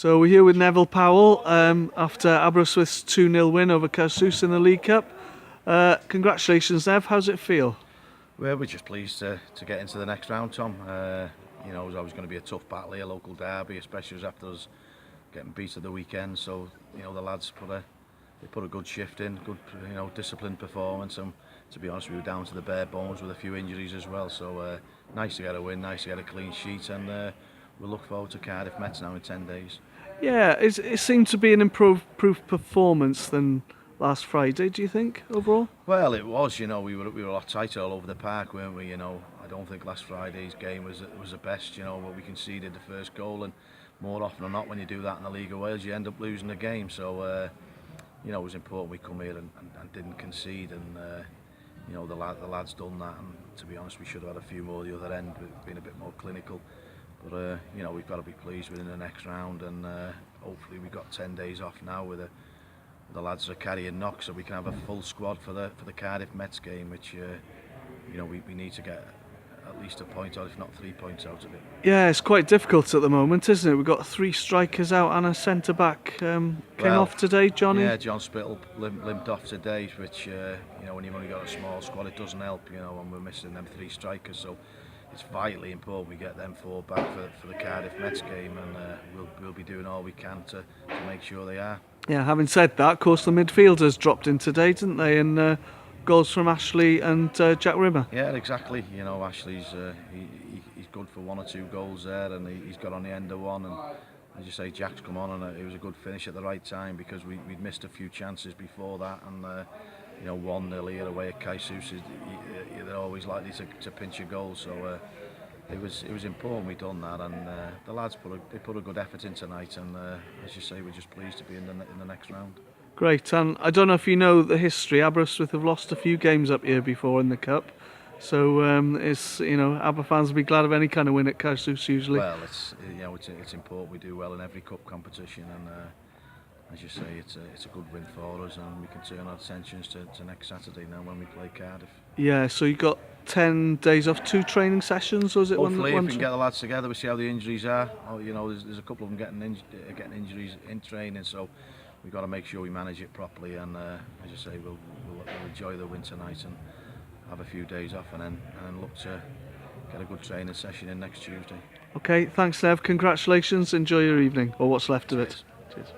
So we're here with Neville Powell after Aberystwyth's 2-0 win over Caersws in the League Cup. Congratulations, Nev. How's it feel? Well, we're just pleased to get into the next round, Tom. You know, it was always going to be a tough battle here, local derby, especially after us getting beat at the weekend. So, you know, the lads put a good shift in, good, you know, disciplined performance. And to be honest, we were down to the bare bones with a few injuries as well. So nice to get a win, nice to get a clean sheet, and we'll look forward to Cardiff Mets now in 10 days. Yeah, it seemed to be an improved performance than last Friday, do you think, overall? Well, it was, you know, we were a lot tighter all over the park, weren't we? You know, I don't think last Friday's game was the best, you know, but we conceded the first goal, and more often than not when you do that in the League of Wales you end up losing the game. So you know, it was important we come here and didn't concede, and you know, the lads done that, and to be honest we should have had a few more the other end, been a bit more clinical. But you know, we've got to be pleased within the next round, and hopefully we've got 10 days off now with the lads are carrying knocks, so we can have a full squad for the Cardiff Mets game, which you know, we need to get at least a point out, if not 3 points out of it. Yeah, it's quite difficult at the moment, isn't it? We've got 3 strikers out and a centre back came off today, Johnny. Yeah, John Spittle limped off today, which you know, when you've only got a small squad, it doesn't help, you know, and we're missing them 3 strikers. So it's vitally important we get them 4 back for the Cardiff Mets game, and we'll be doing all we can to make sure they are. Yeah, having said that, of course the midfielders dropped in today, didn't they? And goals from Ashley and Jack Rimmer. Yeah, exactly. You know, Ashley's he's good for 1 or 2 goals there, and he's got on the end of one. And as you say, Jack's come on, and it was a good finish at the right time, because we'd missed a few chances before that, and you know, 1-0 here away at Caersws, they're always likely to pinch a goal. So it was important we done that, and the lads put a good effort in tonight, and as you say, we're just pleased to be in the next round. Great, and I don't know if you know the history. Aberystwyth have lost a few games up here before in the cup, so it's, you know, Aber fans will be glad of any kind of win at Caersws usually. Well, it's, you know, it's important we do well in every cup competition, and as you say, it's a good win for us, and we can turn our attentions to next Saturday now when we play Cardiff. Yeah, so you got 10 days off, 2 training sessions, was it? Hopefully, if we can get the lads together, we see how the injuries are. You know, there's a couple of them getting injuries in training, so we've got to make sure we manage it properly, and as you say, we'll enjoy the win tonight and have a few days off, and then look to get a good training session in next Tuesday. Okay, thanks Nev, congratulations, enjoy your evening, or what's left of it. Cheers.